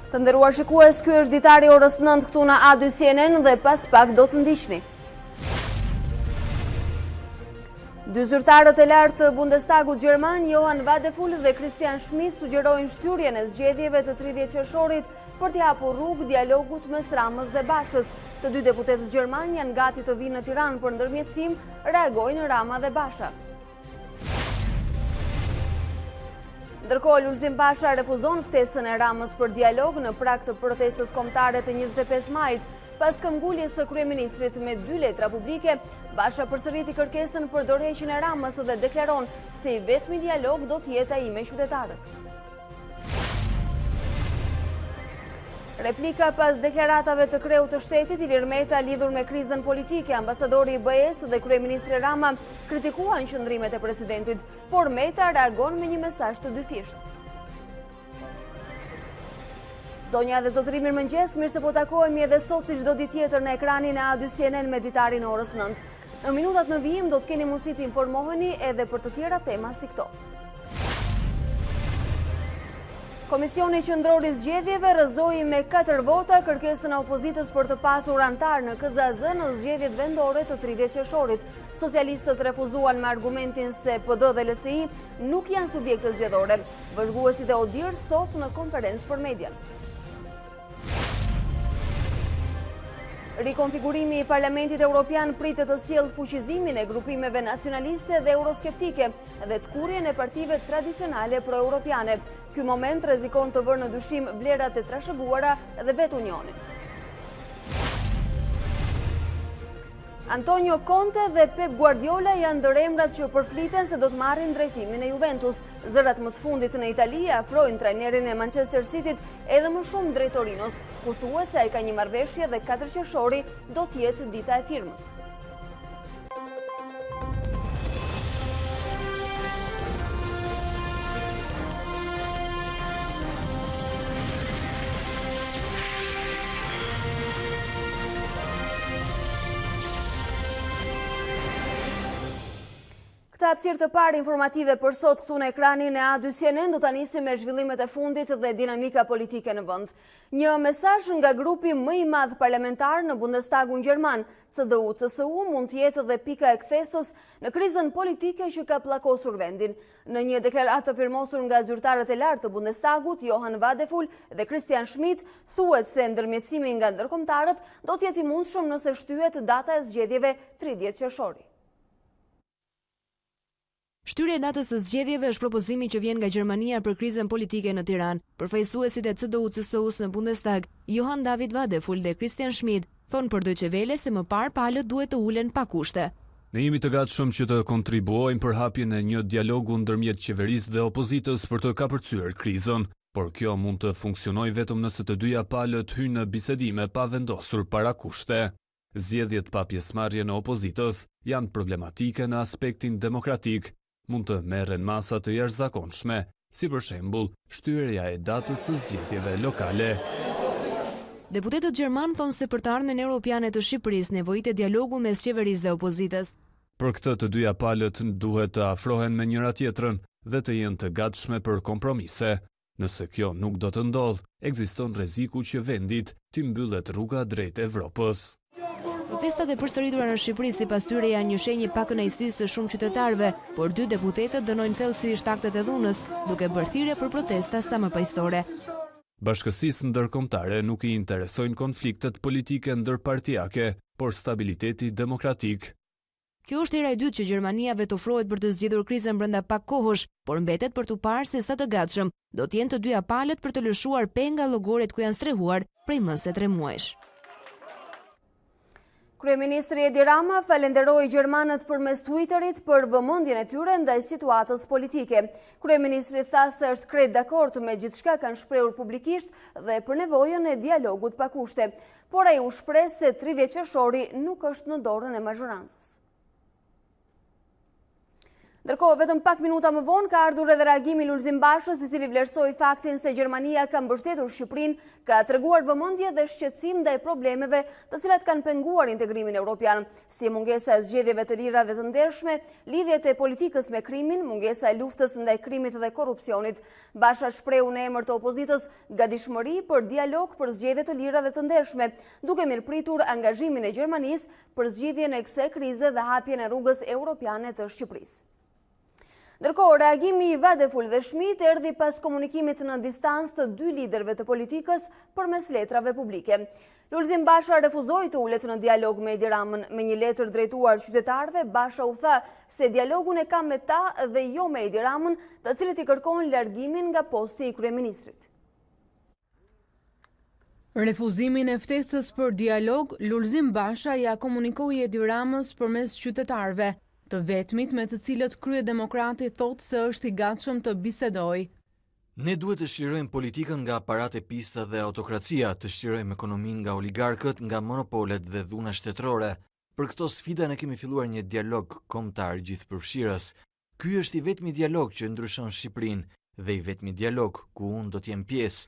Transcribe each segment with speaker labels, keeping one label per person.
Speaker 1: Të nderuar shikues, ky është ditari orës 9 këtu në A2 CNN dhe pas pak do të ndiqni. Dy zyrtarët e lartë të Bundestagut Gjerman, Johan Wadefull dhe Christian Schmidt, sugjerojnë shtyrjen e zgjedhjeve të 30 qershorit për t'i hapur rrugë dialogut mes Ramës dhe Bashës. Të dy deputetët gjerman janë gati të vinë në Tiranë për ndërmjetësim, reagojnë Rama dhe Basha. Ndërkohë, Lulzim Basha refuzon ftesën e Ramës për dialog në prag të protestës kombëtare të 25 majit. Pas këmbguljes së kryeministrit me 2 letra publike, Basha përsëriti kërkesën për dorëheqjen e Ramës dhe deklaron se i vetmi dialog do të jetë ai me qytetarët. Replika pas deklaratave të kreut të shtetit, Ilir Meta lidhur me krizën politike, ambasadori i BE-s dhe kryeministri Rama kritikuan qëndrimet e presidentit, por Meta reagon me një mesazh të dyfisht. Zonja dhe zotëri, mirëmëngjes, mirë se po takohemi edhe sot si çdo ditë tjetër në ekranin e A2 CNN me ditarin e orës 9. Në minutat në vijim do të keni mundësi të informoheni edhe për të tjera tema si këto. Komisioni Qendror i Zgjedhjeve rrëzoi me 4 vota kërkesën e opozitës për të pasur antar në KZZ në zgjedhjet vendore të 30 qershorit. Socialistët refuzuan me argumentin se PD dhe LSI nuk janë subjekte zgjedhore. Vëzhguesit e Odir sot në konferencë për median. Rikonfigurimi i Parlamentit Evropian pritet të sjellë fuqizimin e grupimeve nacionaliste dhe euroskeptike dhe të kurrjen e partive tradicionale pro-europiane. Ky moment rrezikon të vërë në dyshim vlerat e trashëguara dhe vetë Unionin. Antonio Conte dhe Pep Guardiola janë ndër emrat që përfliten se do të marrin drejtimin e Juventus. Zërat më të fundit në Itali afrojnë trajnerin e Manchester Cityt edhe më shumë drejt Torinos, ku thuhet se ai ka një marrëveshje dhe 4 qershori do të jetë dita e firmës. Këta hapësirë të parë informative për sot këtu në ekranin e A2 CNN do ta nisim me zhvillimet e fundit dhe dinamika politike në vend. Një mesazh nga grupi më i madh parlamentar në Bundestagun gjerman, CDU-CSU, mund të jetë dhe pika e kthesës në krizën politike që ka pllakosur vendin. Në një deklaratë të firmosur nga zyrtarët e lartë të Bundestagut, Johan Wadefull dhe Christian Schmidt, thuhet se ndërmjetësimi nga ndërkombëtarët do të jetë i mundshëm nëse shtyhet data e zgjedhjeve 30 qershori.
Speaker 2: Shtyrja e datës së zgjedhjeve është propozimi që vjen nga Gjermania për krizën politike në Tiranë. Përfaqësuesit e CDU-CSU-s në Bundestag, Johan David Wadefull dhe Christian Schmidt, thonë për Deutsche Welle se më parë palët duhet të ulen pa kushte.
Speaker 3: Ne jemi të gatshëm që të kontribuojmë për hapjen e një dialogu ndërmjet qeverisë dhe opozitës për të kapërcyer krizën, por kjo mund të funksionojë vetëm nëse të dyja palët hyjnë në bisedime pa vendosur para kushte. Zgjedhjet pa pjesëmarrje në opozitës janë problematike në aspektin demokratik. Mund të merren masa të jashtëzakonshme, si për shembull shtyrja e datës së zgjedhjeve lokale.
Speaker 2: Deputetët gjerman thonë se për të ardhmen europiane të Shqipërisë nevojitet dialogu mes qeverisë dhe opozitës.
Speaker 3: Për këtë të dyja palët duhet të afrohen me njëra tjetrën dhe të jenë të gatshme për kompromise. Nëse kjo nuk do të ndodhë, ekziston rreziku që vendit të mbyllet rruga drejt Evropës.
Speaker 2: Protestat e përsëritura në Shqipëri sipas tyre janë një shenjë pa kënaqësisë të shumë qytetarëve, por 2 deputetët dënojnë thellësisht aktet e dhunës, duke bërë thirrje për protesta sa më paqësorë.
Speaker 3: Bashkësisë ndërkombëtare nuk i interesojnë konfliktet politike ndërpartiake, por stabiliteti demokratik.
Speaker 2: Kjo është hera e dytë që Gjermania vetë ofrohet për të zgjidhur krizën brenda pak kohësh, por mbetet për tu parë se sa të gatshëm do të jenë të dyja palët për të lëshuar penga llogoret ku janë strehuar prej më se 3 muajsh.
Speaker 1: Kryeministri Edi Rama falenderoi gjermanët përmes Twitterit për vëmendjen e tyre ndaj situatës politike. Kryeministri tha se është krejt dakord me gjithçka kanë shprehur publikisht dhe për nevojën e dialogut pa kushte, por ai u shpreh se 30 qershori nuk është në dorën e mazhorancës. Ndërkohë, vetëm pak minuta më vonë ka ardhur edhe reagimi Lulzim Bashës, i cili vlerësoi faktin se Gjermania ka mbështetur Shqipërinë, ka treguar vëmendje dhe shqetësim ndaj problemeve të cilat kanë penguar integrimin evropian, si mungesa e zgjedhjeve të lira dhe të ndershme, lidhjet e politikës me krimin, mungesa e luftës ndaj krimit dhe korrupsionit. Basha shprehu në emër të opozitës gatishmëri për dialog për zgjedhje të lira dhe të ndershme, duke mirëpritur angazhimin e Gjermanisë për zgjidhjen e kësaj krize dhe hapjen e rrugës europiane të Shqipërisë. Ndërkohë, reagimi i Vadeful dhe Schmidt erdhi pas komunikimit në distancë të dy liderëve të politikës përmes letrave publike. Lulzim Basha refuzoi të ulet në dialog me Edi Ramën. Me një letër drejtuar qytetarëve, Basha u tha se dialogun e ka me ta dhe jo me Edi Ramën, të cilët i kërkojnë largimin nga posti i kryeministrit.
Speaker 4: Refuzimin e ftesës për dialog, Lulzim Basha ja komunikoi Edi Ramës përmes qytetarëve, të vetmit me të cilët kryedemokrati thotë se është i gatshëm të bisedojë.
Speaker 5: Ne duhet të shqirojmë politikën nga aparate pista dhe autokracia, të shqirojmë ekonominë nga oligarkët, nga monopolet dhe dhuna shtetërore. Për këto sfida ne kemi filluar një dialog kombëtar gjithëpërfshirës. Ky është i vetmi dialog që ndryshon Shqipërinë dhe i vetmi dialog ku unë do të jem pjesë.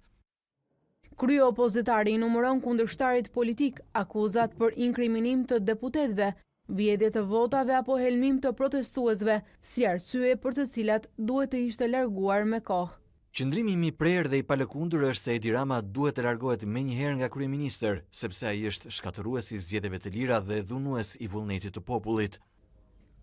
Speaker 4: Kryeopozitari i numëron kundërshtarit politik akuzat për inkriminim të deputetëve, vjedhje të votave apo helmim të protestuesve, si arsye për të cilat duhet të ishte larguar me kohë.
Speaker 5: Qëndrimi im i prerë dhe i palëkundur është se Edi Rama duhet të largohet menjëherë nga kryeministër, sepse ai është shkatërues i zgjedhjeve të lira dhe dhunues i vullnetit të popullit.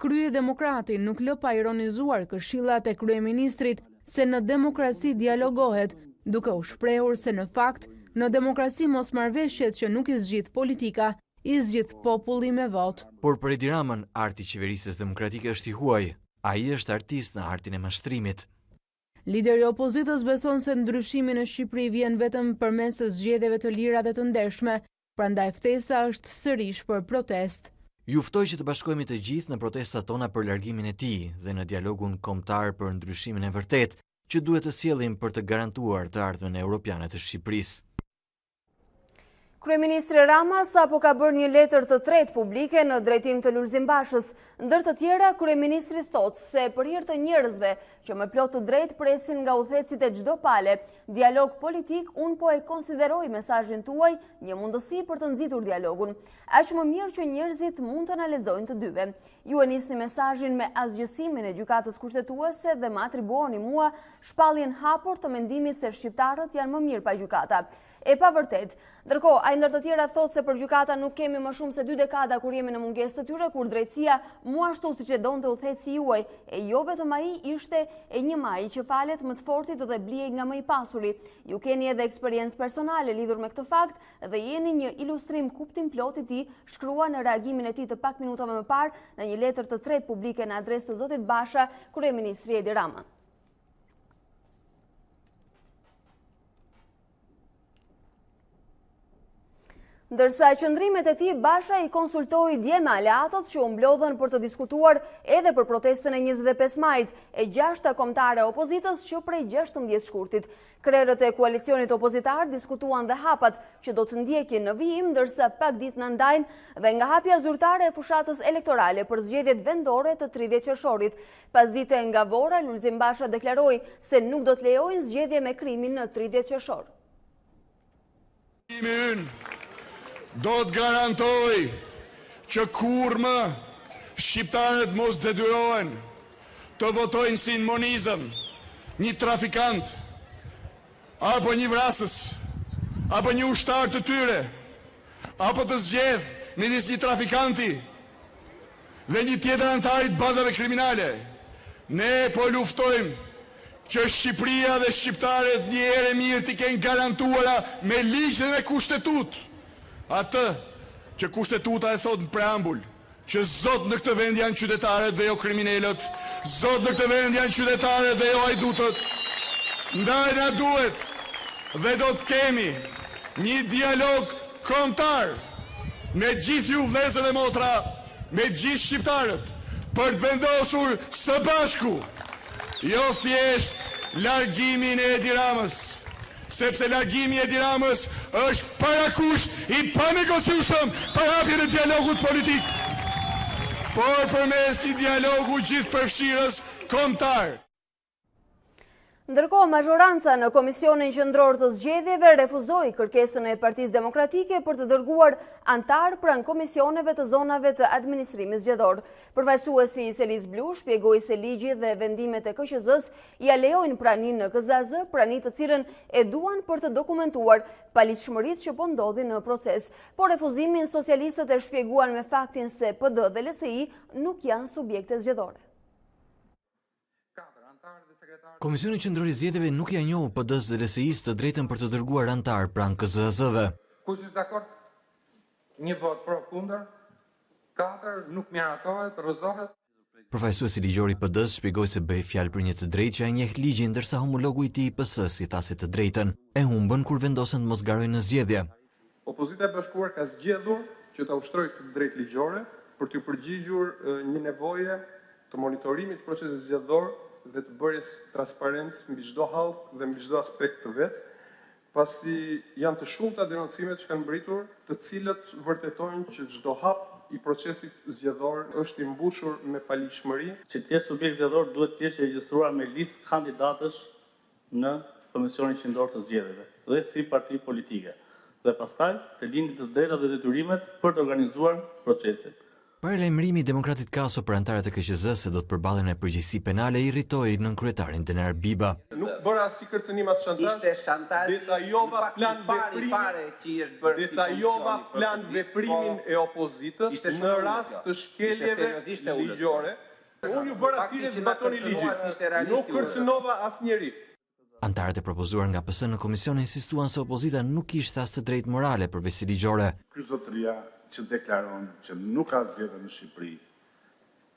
Speaker 4: Kryedemokrati nuk lë pa ironizuar këshillat e kryeministrit se në demokraci dialogohet, duke u shprehur se në fakt në demokraci mosmarrveshjet që nuk i zgjidh politika, i zgjidh populli me votë.
Speaker 5: Por për Edi Ramën, arti i qeverisjes demokratike është i huaj. Ai është artist në artin e mashtrimit.
Speaker 4: Lideri i opozitës beson se ndryshimi në Shqipëri vjen vetëm përmes zgjedhjeve të lira dhe të ndershme, prandaj ftesa është sërish për protestë.
Speaker 5: Ju ftoj që të bashkohemi të gjithë në protestat tona për largimin e tij dhe në dialogun kombëtar për ndryshimin e vërtetë që duhet të sjellim për të garantuar të ardhmen europiane të Shqipërisë.
Speaker 1: Kryeministri Rama sapo ka bërë një letër të tretë publike në drejtim të Lulzim Bashës. Ndër të tjera, kryeministri thotë se për hir të njerëzve që me plot të drejtë presin nga udhëhecit e çdo pale dialog politik, unë po e konsideroj mesazhin tuaj një mundësi për të nxitur dialogun. Aq më mirë që njerëzit mund të analizojnë të dyve. Ju e nisni mesazhin me asgjësimin e gjykatës kushtetuese dhe më atribuoni mua shpalljen hapur të mendimit se shqiptarët janë më mirë pa gjykata. E pa vërtet. Ndërkohë, ai ndër të tjera thotë se për gjykata nuk kemi më shumë se 2 dekada kur jemi në mungesë të tyre, kur drejtësia mu ashtu siç e donte udhëheci juaj, e jo vetëm ai ishte e një maj që falet më të fortit dhe bliej nga më i pasuri. Ju keni edhe eksperiencë personale lidhur me këtë fakt dhe jeni një ilustrim kuptim plot i tij, shkrua në reagimin e tij të pak minutave më parë në një letër të tretë publike në adresë të zotit Basha, kryeministri Edi Rama. Ndërsa qëndrimet e tij, Basha i konsultoi dje me aleatët që u mblodhen për të diskutuar edhe për protestën e 25 majit, e 6 kombëtare opozitës që prej 16 shkurtit. Krerët e koalicionit opozitar diskutuan dhe hapat që do të ndjekin në vijim, ndërsa pak ditë në ndajnë dhe nga hapja zyrtare e fushatës elektorale për zgjedhjet vendore të 30 qershorit. Pas dite nga Vora, Lulzim Basha deklaroi se nuk do të lejojnë zgjedhje me krimin në 30 qershor.
Speaker 6: Do të garantoj që kur më shqiptarët mos detyrohen të votojnë si në monizëm, një trafikant, apo një vrasës, apo një ushtar të tyre, apo të zgjedh midis një trafikanti dhe një tjetër antarit bandave kriminale. Ne po luftojmë që Shqipëria dhe shqiptarët një herë mirë t'i kenë garantuara me ligj dhe me kushtetutë. Atë që kushtetuta e thot në preambull, që zot në këtë vend janë qytetarët dhe jo kriminelët, zot në këtë vend janë qytetarët dhe jo hajdutët. Ndaj na duhet dhe do të kemi një dialog kombëtar me gjithë ju vëllezër e motra, me gjithë shqiptarët, për të vendosur së bashku, jo thjesht largimin e Edi Ramës, sepse largimi e Edi Ramës është parakusht i panegociueshëm për hapjen e dialogut politik. por përmes një dialogu gjithëpërfshirës kombëtar.
Speaker 1: Ndërkohë, majoranca në Komisionin Qendror të Zgjedhjeve refuzoi kërkesën e Partisë Demokratike për të dërguar antar pranë komisioneve të zonave të administrimit zgjedhor. Përfaqësuesi i Selis Blu shpjegoi se ligji dhe vendimet e KQZ-s ia lejojnë praninë në KZZ, prani të cilën e duan për të dokumentuar paligjshmëritë që po ndodhin në proces. Por refuzimin socialistët e shpjeguan me faktin se PD dhe LSI nuk janë subjekte zgjedhore.
Speaker 5: Komisioni Qendror i Zgjedhjeve nuk ja njohu PD-s dhe LSI-s të drejtën për të dërguar antar pranë KZZ-ve.
Speaker 7: Kush është dakord? Një vot pro kundër, 4 nuk miratohet, rrëzohet.
Speaker 5: Përfaqësuesi ligjor i PD-s shpjegoi se bëhej fjalë për një të drejtë që ai njeh ligjin, ndërsa homologu i tij i PS-s i tha se të drejtën e humbën kur vendosen të mos garojnë në zgjedhje.
Speaker 7: Opozita e bashkuar ka zgjedhur që ta ushtrojë këtë drejtë ligjore për të përgjigjur një nevoje të monitorimit të procesit zgjedhor dhe të bërjes transparencë mbi çdo hall dhe mbi çdo aspekt të vet, pasi janë të shumta denocimet që kanë mbritur, të cilët vërtetojnë që çdo hap i procesit zgjedhor është i mbushur me paligjshmëri.
Speaker 8: Që të jetë subjekt zgjedhor duhet të jetë regjistruar me listë kandidatësh në Komisionin Qendror të Zgjedhjeve dhe si parti politike. Dhe pastaj të lindin të drejtat dhe detyrimet për të organizuar procesin.
Speaker 5: Paralajmërimi i Demokratit Kaso për antarët e KQZ se do të përballen me përgjegjësi penale irritoi nënkryetarin Denar Biba.
Speaker 7: Nuk bëra as kërcënim as shantazh.
Speaker 9: Ishte shantazh.
Speaker 7: Detajova plan veprimin. Detajova plan veprimin e opozitës në rast të shkeljeve ligjore. Unë ju bëra thirrje të zbatoni ligjin. Nuk kërcënova asnjëri.
Speaker 5: Antarët e propozuar nga PS në komision insistuan se opozita nuk kishte as të drejtë morale përveç ligjore.
Speaker 10: Ky zotëria që deklaron që nuk ka zgjedhje në Shqipëri,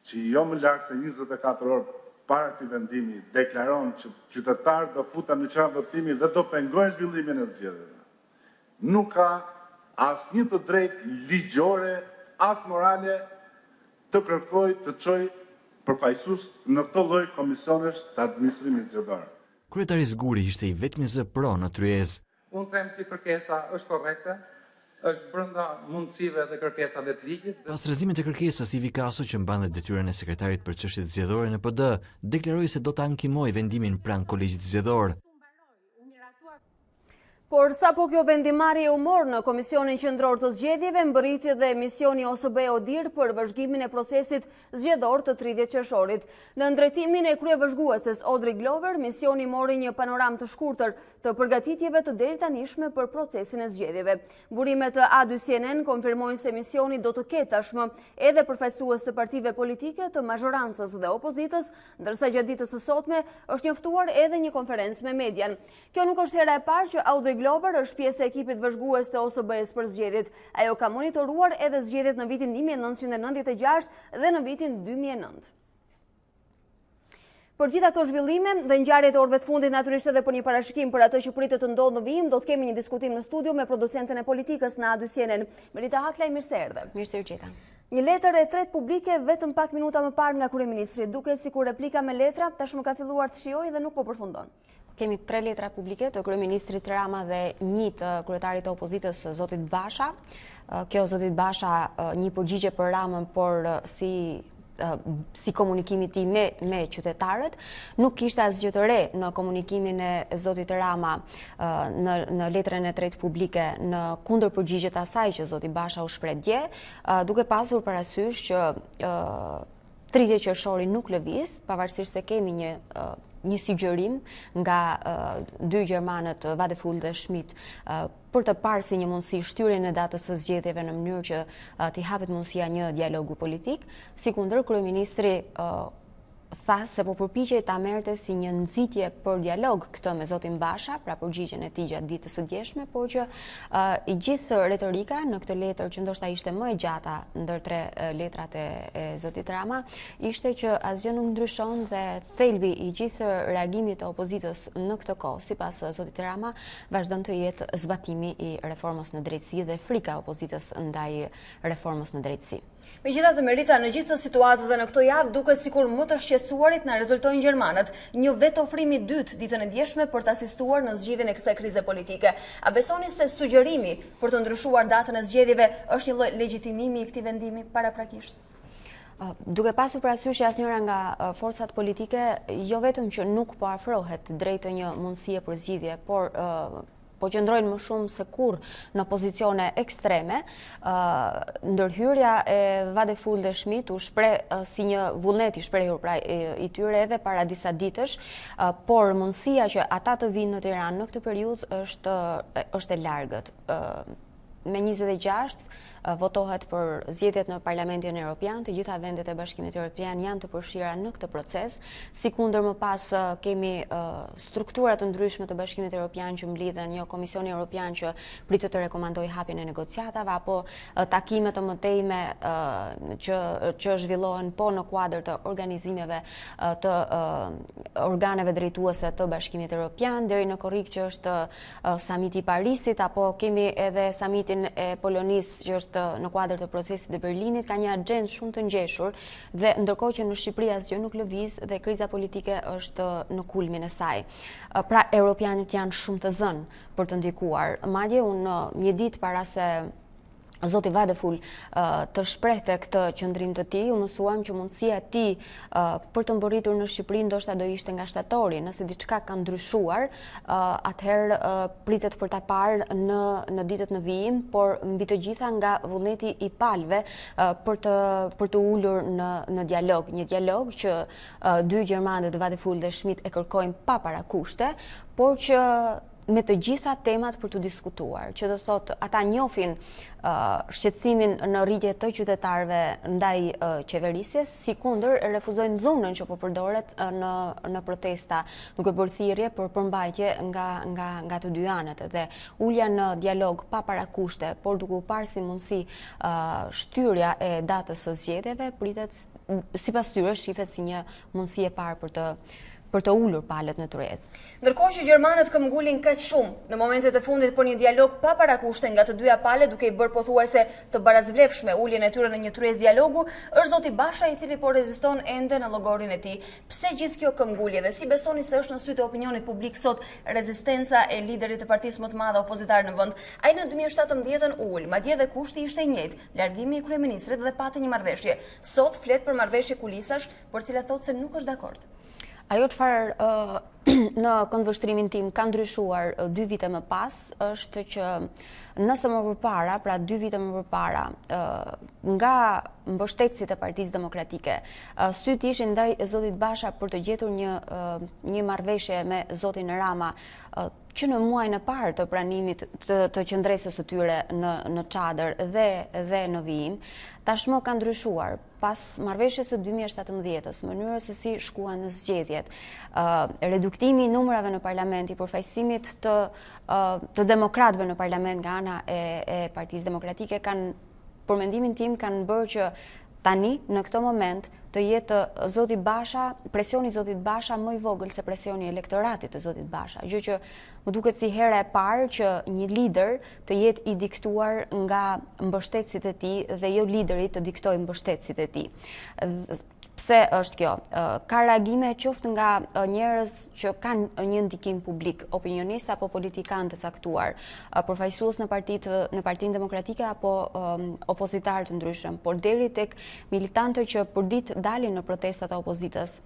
Speaker 10: që jo më larg se 24 orë para këtij vendimi deklaron që qytetarët do futen në çark votimi dhe do pengojnë zhvillimin e zgjedhjeve. Nuk ka asnjë të drejtë ligjore, as morale të kërkojë të çojë përfaqësues në këtë lloj komisionesh të administrimit zgjedhor.
Speaker 5: Kryetari Zguri ishte i vetmi zë pro në tryezë.
Speaker 7: Unë them që kërkesa është korrekte, është brenda mundësive dhe kërkesave të ligjit.
Speaker 5: Pas rrëzimit të kërkesës, Ivi Kaso, që mbante detyrën e sekretarit për çështjet zgjedhore në PD, deklaroi se do ta ankimojë vendimin pranë kolegjit zgjedhor.
Speaker 1: Por sa po kjo vendimarrje u mor në Komisionin Qendror të Zgjedhjeve, mbërriti dhe misioni OSB ODIR për vëzhgimin e procesit zgjedhor të 30 qershorit. Në ndërtimin e kryevëzhgueses Audrey Glover, misioni mori një panoramë të shkurtër të përgatitjeve të deritanishme për procesin e zgjedhjeve. Burimet e A2CNN konfirmojnë se misioni do të ketë tashmë edhe përfaqësues të partive politike, të mazhorancës dhe opozitës, ndërsa gjatë ditës së sotme është njoftuar edhe një konferencë me median. Kjo nuk është hera e parë që Audrey Glover është pjesë e ekipit vëzhgues të OSB-s për zgjedhjet. Ajo ka monitoruar edhe zgjedhjet në vitin 1996 dhe në vitin 2009. Për gjitha këto zhvillime dhe ngjarjet e orëve të fundit, natyrisht edhe për një parashikim për atë që pritet të ndodhë në vijim, do të kemi një diskutim në studio me producenten e politikës në A2CNN. Merita Haklaj, mirë se erdhe.
Speaker 2: Mirë se u gjeta.
Speaker 1: Një letër e tretë publike vetëm pak minuta më parë nga kryeministri, duket sikur replika me letra tashmë ka filluar të shijojë dhe nuk po përfundon.
Speaker 11: Kemi 3 letra publike të kryeministrit Rama dhe 1 të kryetarit të opozitës zotit Basha. Kjo zotit Basha një përgjigje për Ramën, por si komunikimi i tij me qytetarët, nuk kishte asgjë të re në komunikimin e zotit Rama në letrën e tretë publike në kundër përgjigjet asaj që zoti Basha u shpreh dje, duke pasur parasysh që 30 qershori nuk lëviz, pavarësisht se kemi një sugjerim nga 2 gjermanët Vadeful dhe Schmidt për të parë si një mundësi shtyrjen e datës së zgjedhjeve në mënyrë që t'i hapet mundësia një dialogu politik. Sikundër, kryeministri tha se po përpiqej ta merrte si një nxitje për dialog këtë me zotin Basha, pra përgjigjen e tij gjatë ditës së djeshme, por që i gjithë retorika në këtë letër, që ndoshta ishte më e gjata ndër 3 letrat e zotit Rama, ishte që asgjë nuk ndryshon dhe thelbi i gjithë reagimit të opozitës në këtë kohë, sipas zotit Rama, vazhdon të jetë zbatimi i reformës në drejtësi dhe frika e opozitës ndaj reformës në drejtësi.
Speaker 1: Megjithatë, Merita, në gjithë situatën dhe në këtë javë duket sikur më të shqetësuarit na rezultojnë gjermanët. Një vetë ofrimi i dytë ditën e djeshme për të asistuar në zgjidhjen e kësaj krize politike. A besoni se sugjerimi për të ndryshuar datën e zgjedhjeve është një lloj legjitimimi i këtij vendimi paraprakisht?
Speaker 11: Duke pasur parasysh asnjëra nga forcat politike jo vetëm që nuk po afrohet drejt të një mundësie për zgjidhje, por po qëndrojnë më shumë se kur në pozicione ekstreme. Ndërhyrja e Vadefulde Schmidt u shpreh si një vullnet i shprehur pra i tyre edhe para disa ditësh, por mundësia që ata të vinë në Tiranë në këtë periudhë është e largët. Me 26 votohet për zgjedhjet në Parlamentin Evropian, të gjitha vendet e Bashkimit Evropian janë të përfshira në këtë proces. Sikundër më pas kemi struktura të ndryshme të Bashkimit Evropian që mblidhen, një Komisioni Evropian që pritet të rekomandojë hapjen e negociatave apo takime të mëtejme që zhvillohen po në kuadër të organizimeve të organeve drejtuese të Bashkimit Evropian, deri në korrik që është samiti i Parisit, apo kemi edhe samitin e Polonisë që është në kuadër të procesit të Berlinit, ka një agjendë shumë të ngjeshur dhe ndërkohë që në Shqipëri asgjë nuk lëviz dhe kriza politike është në kulmin e saj. Pra europianët janë shumë të zënë për të ndikuar. Madje unë një ditë para se Zoti Vadeful të shprehte këtë qëndrim të tij, u mësuam që mundësia e tij për të mbërritur në Shqipëri ndoshta do ishte nga shtatori. Nëse diçka ka ndryshuar, atëherë pritet për ta parë në ditët në vijim, por mbi të gjitha nga vullneti i palëve për të ulur në dialog, një dialog që dy gjermanët Vadeful dhe Schmidt e kërkojnë pa parakushte, por që me të gjitha temat për të diskutuar, që do thotë ata njohin shqetësimin në rritje të qytetarëve ndaj qeverisjes, sikundër refuzojnë dhunën që po përdoret në protesta, duke bërë thirrje për përmbajtje nga të dy anët dhe ulja në dialog pa parakushte, por duke u parë si mundësi shtyrja e datës së zgjedhjeve, pritet sipas tyre shihet si një mundësi e parë për të ulur palët në tryezë.
Speaker 1: Ndërkohë që gjermanët këmbgulin kaq shumë në momentet e fundit për një dialog pa parakushte nga të dyja palët, duke i bërë pothuajse të barazvlefshme uljen e tyre në një tryezë dialogu, është zoti Basha i cili po reziston ende në llogorin e tij. Pse gjithë kjo këmbgulje dhe si besoni se është në sytë e opinionit publik sot rezistenca e liderit të partisë më të madhe opozitare në vend? Ai në 2017 ul, madje edhe kushti ishte i njëjtë, largimi i kryeministrit dhe pati një marrëveshje. Sot flet për marrëveshje kulisash, për cilat thotë se nuk është dakord.
Speaker 11: Ajo çfarë në këndvështrimin tim ka ndryshuar 2 vite më pas është që nëse më përpara, pra 2 vite më përpara, nga mbështetësit e Partisë Demokratike, sytë ishin ndaj zotit Basha për të gjetur një marrëveshje me zotin Rama, që në muajin e parë të pranimit të qëndresës së tyre në çadër dhe në vijim, tashmë ka ndryshuar. Pas marrëveshjes së 2017-s, mënyrës se si shkuan në zgjedhjet, reduktimi i numrave në parlament, i përfaqësimit të demokratëve në parlament nga ana e Partisë Demokratike, për mendimin tim kanë bërë që tani, në këto moment, të jetë zoti Basha, presioni i zotit Basha më i vogël se presioni i elektoratit të zotit Basha. Gjë që më duket si hera e parë që një lider të jetë i diktuar nga mbështetësit e tij dhe jo lideri të diktojë mbështetësit e tij. Pse është kjo? Ka reagime qoftë nga njerëz që kanë një ndikim publik, opinionistë apo politikanë të caktuar, përfaqësues në Partinë Demokratike apo opozitarë të ndryshëm, por deri tek militantët që përdit dalin në protestat e opozitës,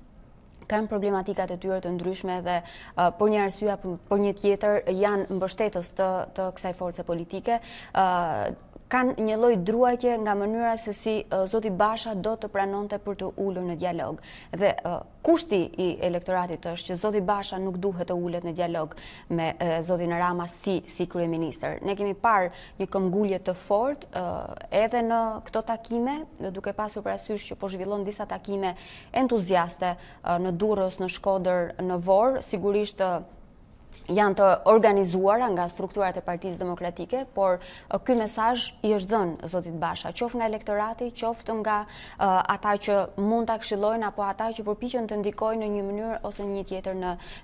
Speaker 11: kanë problematikat e tyre të ndryshme dhe për një arsye apo për një tjetër janë mbështetës të kësaj force politike, kanë një lloj druajtje nga mënyra se si zoti Basha do të pranonte për të ulur në dialog. Dhe kushti i elektoratit është që zoti Basha nuk duhet të ulet në dialog me zotin Rama si kryeministër. Ne kemi parë një këmbgulje të fortë edhe në këto takime, duke pasur parasysh që po zhvillon disa takime entuziaste në Durrës, në Shkodër, në Vorë, sigurisht janë të organizuara nga strukturat e Partisë Demokratike, por ky mesazh i është dhënë zotit Basha, qoftë nga elektorati, qoftë nga ata që mund ta këshillojnë apo ata që përpiqen të ndikojnë në një mënyrë ose një tjetër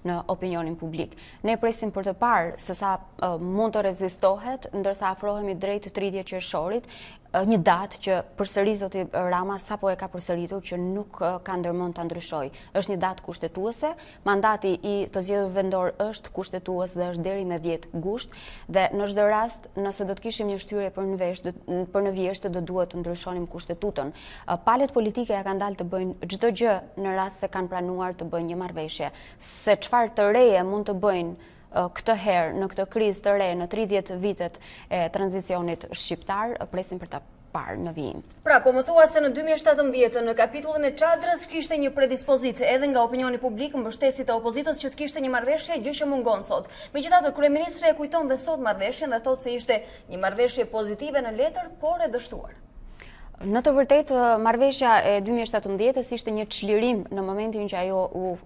Speaker 11: në opinionin publik. Ne presim për të parë se sa mund të rezistohet, ndërsa afrohemi drejt 30 qershorit. një datë që përsëri zoti Rama sapo e ka përsëritur që nuk ka ndërmend ta ndryshoj. Është një datë kushtetuese, mandati i të zgjedhur vendor është kushtetues dhe është deri me 10 gusht dhe në çdo rast nëse do të kishim një shtyrje për në vjeshtë do duhet të ndryshonim kushtetutën. Palët politike ja kanë dalë të bëjnë çdo gjë në rast se kanë planuar të bëjnë një marrëveshje. Se çfarë të reje mund të bëjnë këtë herë në këtë krizë të re në 30 vitet e tranzicionit shqiptar, presim për ta parë në vijim.
Speaker 1: Pra, po më thua se në 2017 në kapitullin e çadrës kishte një predispozit edhe nga opinioni publik mbështetësit e opozitës që të kishte një marrëveshje, gjë që mungon sot. Megjithatë, kryeministri e kujton dhe sot marrëveshjen dhe thotë se ishte një marrëveshje pozitive në letër, por e dështuar.
Speaker 11: Në të vërtetë, marrëveshja e 2017-s ishte një çlirim në momentin që ajo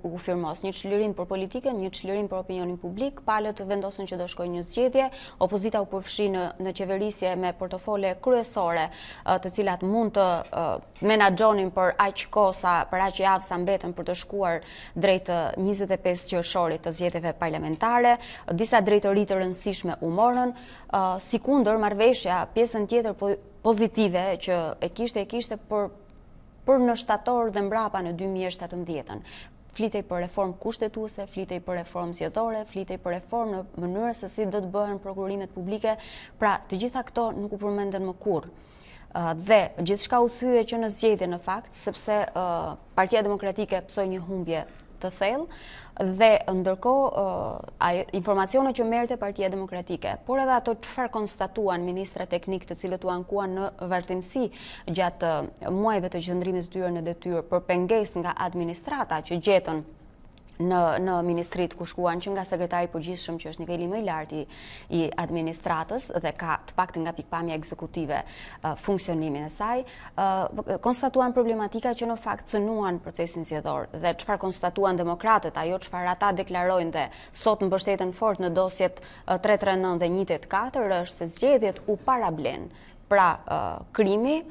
Speaker 11: u firmos, një çlirim për politikën, një çlirim për opinionin publik. Palët vendosën që do shkojë një zgjedhje, opozita u përfshi në qeverisje me portofole kryesore, të cilat mund të menaxhonin për aq kohë për aq javë sa mbetën për të shkuar drejt 25 qershorit të zgjedhjeve parlamentare. Disa drejtori të rëndësishme u morën, sikundër marrëveshja pjesën tjetër pozitive që e kishte për në shtator dhe mbrapa në 2017-ën. Flitej për reformë kushtetuese, flitej për reformë zgjedhore, flitej për reformë në mënyrë se si do të bëhen prokurimet publike, pra të gjitha këto nuk u përmenden më kurrë. Dhe gjithçka u thye që në zgjedhje në fakt, sepse Partia Demokratike psoi një humbje të thellë dhe ndërkohë informacionet që merrte Partia Demokratike, por edhe ato çfarë konstatuan ministrat teknik të cilët u ankuan në vazhdimsi gjatë muajve të qëndrimit të tyre në detyrë për pengesë nga administrata që gjetën në ministrit ku shkuan që nga sekretari i përgjithshëm që është niveli më i lartë i administratës dhe ka të paktën nga pikpamja ekzekutive funksionimin e saj, konstatuan problematika që në fakt cënuan procesin zgjedhor dhe çfarë konstatuan demokratët, ajo çfarë ata deklarojnë dhe sot mbështeten fort në dosjet 339 dhe 184 është se zgjedhjet u parablen. Pra krimi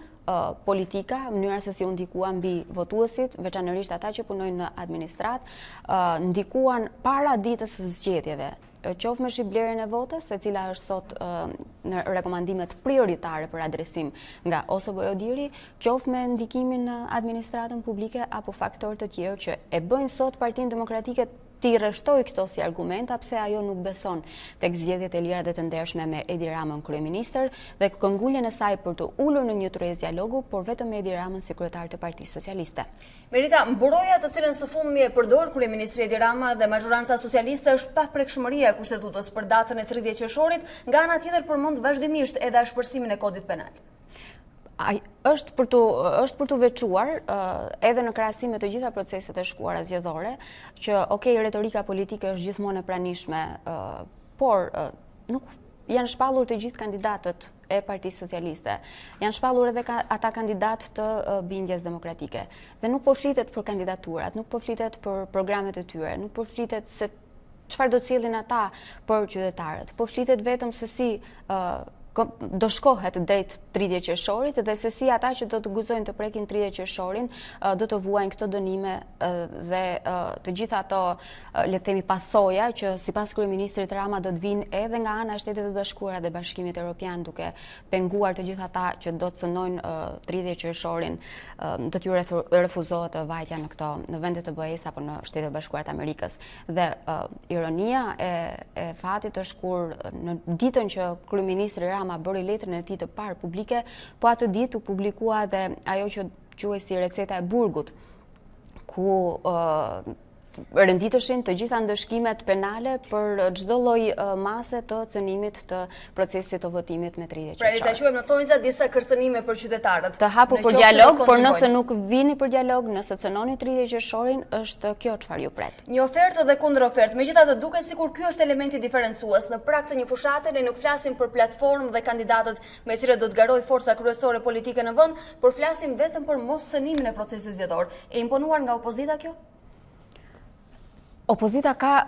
Speaker 11: politika, mënyra se si u ndikuan mbi votuesit, veçanërisht ata që punojnë në administrat, ndikuan para ditës së zgjedhjeve, qoftë me shitblerjen e votës, e cila është sot në rekomandimet prioritare për adresim nga OSBE-diri, qoftë me ndikimin në administratën publike apo faktorë të tjerë që e bëjnë sot Partinë Demokratike ti rreshtoj këto si argumenta pse ajo nuk beson tek zgjedhjet e lira dhe të ndershme me Edi Ramën kryeministër dhe kënguljen e saj për të ulur në një tryezë dialogu, por vetëm me Edi Ramën si kryetar të Partisë Socialiste.
Speaker 1: Merita, mburoja të cilën së fundmi e përdor kryeministri Edi Rama dhe mazhoranca socialiste është paprekshmëria e kushtetutës për datën e 30 qershorit, nga ana tjetër përmend vazhdimisht edhe ashpërsimin e kodit penal.
Speaker 11: Është për të veçuar edhe në krahasim me të gjitha proceset e shkuara zgjedhore që retorika politike është gjithmonë e pranishme, por nuk janë shpallur të gjithë kandidatët e Partisë Socialiste. Janë shpallur edhe ata kandidatë të bindjes demokratike. Dhe nuk po flitet për kandidaturat, nuk po flitet për programet e tyre, nuk po flitet se çfarë do të sjellin ata për qytetarët, po flitet vetëm se si do shkohet drejt 30 qershorit dhe se si ata që do të guzojnë të prekin 30 qershorin do të vuajnë këto dënime dhe të gjitha ato le të themi pasoja që sipas kryeministrit Rama do të vinë edhe nga ana e Shteteve të Bashkuara dhe Bashkimit Evropian duke penguar të gjitha ata që do të cënojnë 30 qershorin, do t'ju refuzohet vajtja në vendet të BE-s apo në Shtetet e Bashkuara të Amerikës. Dhe ironia e fatit është kur në ditën që kryeministri Rama bëri letrën e tij të parë publike, po atë ditë u publikua dhe ajo që quhet si receta e burgut, ku renditeshin të gjitha ndëshkimet penale për çdo lloj mase të cënimit të procesit të votimit me 30 qershor.
Speaker 1: Pra, ta quajmë në thonjza disa kërcënime për qytetarët.
Speaker 11: Të hapur për dialog, por nëse nuk vini për dialog, nëse cënoni 30 qershorin, është kjo çfarë ju pret.
Speaker 1: Një ofertë dhe kundërofertë. Megjithatë, duket sikur ky është elementi diferencues. Në prag të një fushate ne nuk flasim për platformë dhe kandidatët me të cilët do të garojë forca kryesore politike në vend, por flasim vetëm për moscënimin e procesit zgjedhor. E imponuar nga opozita kjo?
Speaker 11: Opozita ka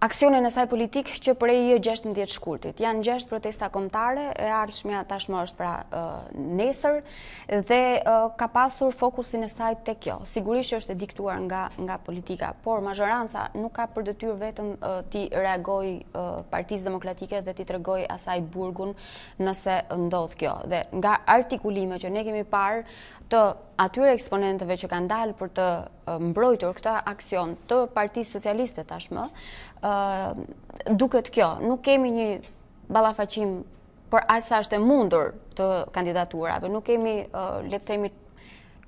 Speaker 11: aksionin e saj politik që prej 16 shkurtit. Janë 6 protesta kombëtare, e ardhshmja tashmë është pra nesër dhe ka pasur fokusin e saj tek kjo. Sigurisht është e diktuar nga politika, por mazhoranca nuk ka për detyrë vetëm ti reagoj Partisë Demokratike dhe ti tregoj asaj burgun nëse ndodh kjo. Dhe nga artikulime që ne kemi parë të atyre eksponentëve që kanë dalë për të mbrojtur këtë aksion të Partisë Socialiste tashmë, duket kjo, nuk kemi një ballafaqim për aq sa është e mundur të kandidaturave, nuk kemi, le të themi,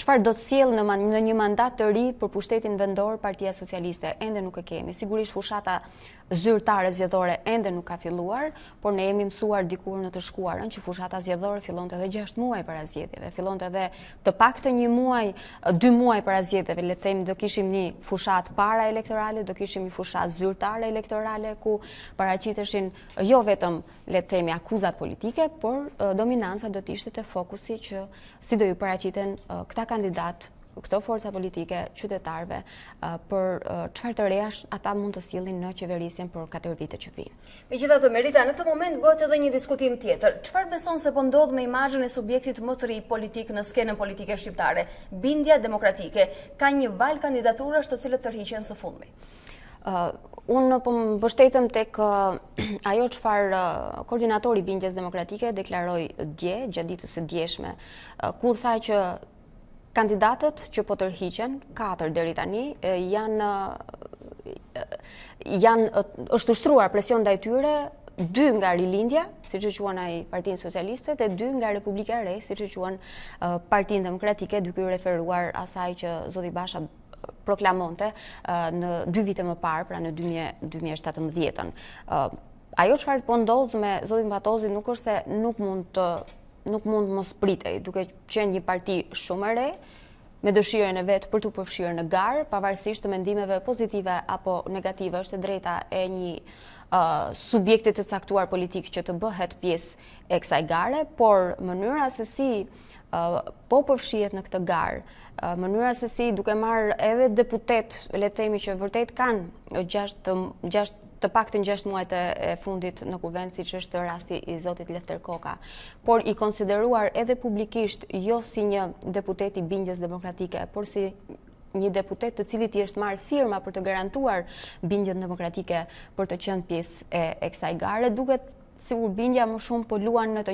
Speaker 11: çfarë do të sjellë në një mandat të ri për pushtetin vendor Partia Socialiste, ende nuk e kemi. Sigurisht fushata zyrtare zgjedhore ende nuk ka filluar, por ne jemi mësuar dikur në të shkuarën që fushata zgjedhore fillonte edhe 6 muaj para zgjedhjeve, fillonte edhe të paktën 1 muaj, 2 muaj para zgjedhjeve, le të themi do kishim një fushat para elektorale, do kishim një fushat zyrtare elektorale ku paraqiteshin jo vetëm le të themi akuzat politike, por dominanca do të ishte te fokusi që si do ju paraqiten këta kandidat, këto forca politike, qytetarëve, për çfarë të reja ata mund të sillin në qeverisjen për 4 vite që vijnë.
Speaker 1: Megjithatë, Merita, në këtë moment bëhet edhe një diskutim tjetër. Çfarë beson se po ndodh me imazhin e subjektit më të ri politik në skenën politike shqiptare? Bindja demokratike ka një valë kandidaturash të cilët tërhiqen së fundmi.
Speaker 11: Unë po më mbështetem tek ajo çfarë koordinatori i Bindjes Demokratike deklaroi dje, gjatë ditës së djeshme, kur tha që kandidatët që po tërhiqen, 4 deri tani, është ushtruar presion ndaj tyre, 2 nga Rilindja, siç e quhen ai Partinë Socialiste, dhe 2 nga Republika e Re, siç e quhen Partinë Demokratike, duke u referuar asaj që zoti Basha proklamonte në 2 vite më parë, pra në 2017-ën. Ajo çfarë po ndodh me zotin Batozi nuk është se nuk mund mos pritej, duke qenë një parti shumë e re, me dëshirën e vet për të përfshirë në garë, pavarësisht të mendimeve pozitive apo negative, është e drejta e një subjekti të caktuar politik që të bëhet pjesë e kësaj gare, por mënyra se si po përfshihet në këtë garë, mënyra se si duke marrë edhe deputet, le të themi që vërtet kanë të paktën 6 muajt e fundit në kuvend, siç është rasti i zotit Lefter Koka, por i konsideruar edhe publikisht jo si një deputet i Bindjes Demokratike, por si një deputet të cilit i është marrë firma për të garantuar bindjen demokratike për të qenë pjesë e kësaj gare, duket sikur Bindja më shumë po luan në të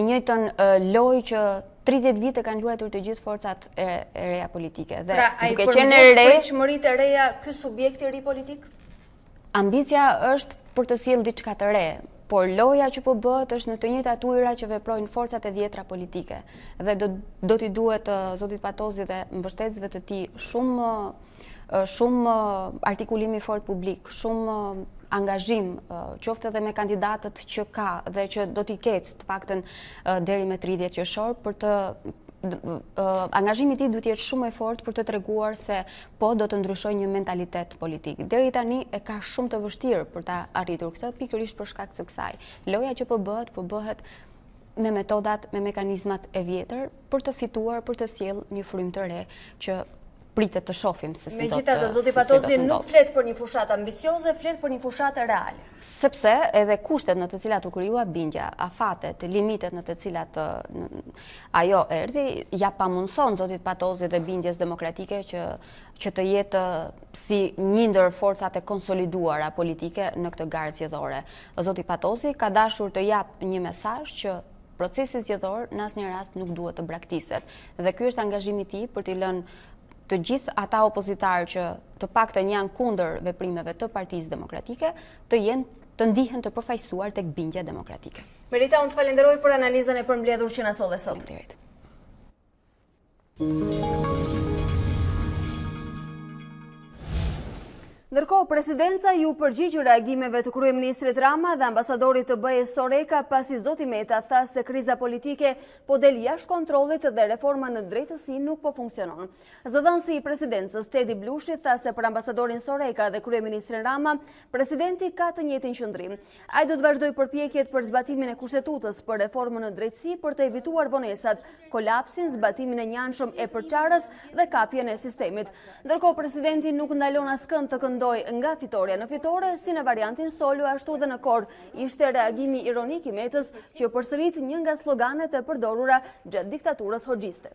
Speaker 11: njëjtën lojë që 30 vite kanë luajtur të gjithë forcat e reja politike. Dhe
Speaker 1: pra,
Speaker 11: duke qenë re,
Speaker 1: pritshmëritë e reja ky subjekt i ri politik?
Speaker 11: Ambicia është për të sjellë diçka të re, por loja që po bëhet është në të njëjtat ujëra që veprojnë forcat e vjetra politike. Dhe do t'i duhet zotit Patozi dhe mbështetësve të tij shumë artikulimi fort publik, shumë angazhim, qoftë edhe me kandidatët që ka dhe që do t'i ketë të paktën deri me 30 qershor, për të angazhimi i tij duhet të jetë shumë i fortë për të treguar se po do të ndryshojë një mentalitet politik. Deri tani e ka shumë të vështirë për ta arritur këtë, pikërisht për shkak të kësaj. Loja që po bëhet me metodat, me mekanizmat e vjetër për të fituar, për të sjellë një frymë të re që pritet të shohim se si do të.
Speaker 1: Megjithatë, zoti Patozi nuk flet për një fushatë ambicioze, flet për një fushatë reale.
Speaker 11: Sepse edhe kushtet në të cilat u krijua bindja, afatet, limitet në të cilat ajo erdhi, ja pamundson zotit Patozi dhe Bindjes Demokratike që të jetë si një ndër forcat e konsoliduara politike në këtë garë zgjedhore. Zoti Patozi ka dashur të jap një mesazh që procesi zgjedhor në asnjë rast nuk duhet të braktiset. Dhe ky është angazhimi i tij për t'i lënë të gjithë ata opozitarë që të paktën janë kundër veprimeve të Partisë Demokratike të ndihen të përfaqësuar tek Bindja Demokratike.
Speaker 1: Merita, unë të falenderoj për analizën e përmbledhur që na solli sot. Ndërkohë, presidenca ju përgjigj reagimeve të kryeministrit Rama dhe ambasadorit të BE-s Soreka pasi zoti Meta tha se kriza politike po del jashtë kontrollit dhe reforma në drejtësi nuk po funksionon. Zëdhënësi i presidencës Tedi Blushi tha se për ambasadorin Soreka dhe kryeministrin Rama, presidenti ka të njëjtin qëndrim. Ai do të vazhdojë përpjekjet për zbatimin e kushtetutës për reformën në drejtësi për të evituar vonesat, kolapsin, zbatimin e njanshëm e përçarës dhe kapjen e sistemit. Ndërkohë, presidenti nuk ndalon askënd të këndoj nga fitoria në fitore, si në variantin solo ashtu dhe në kor. Ishte reagimi ironik i Metës që përsërit një nga sloganet e përdorura gjatë diktaturës hoxhiste.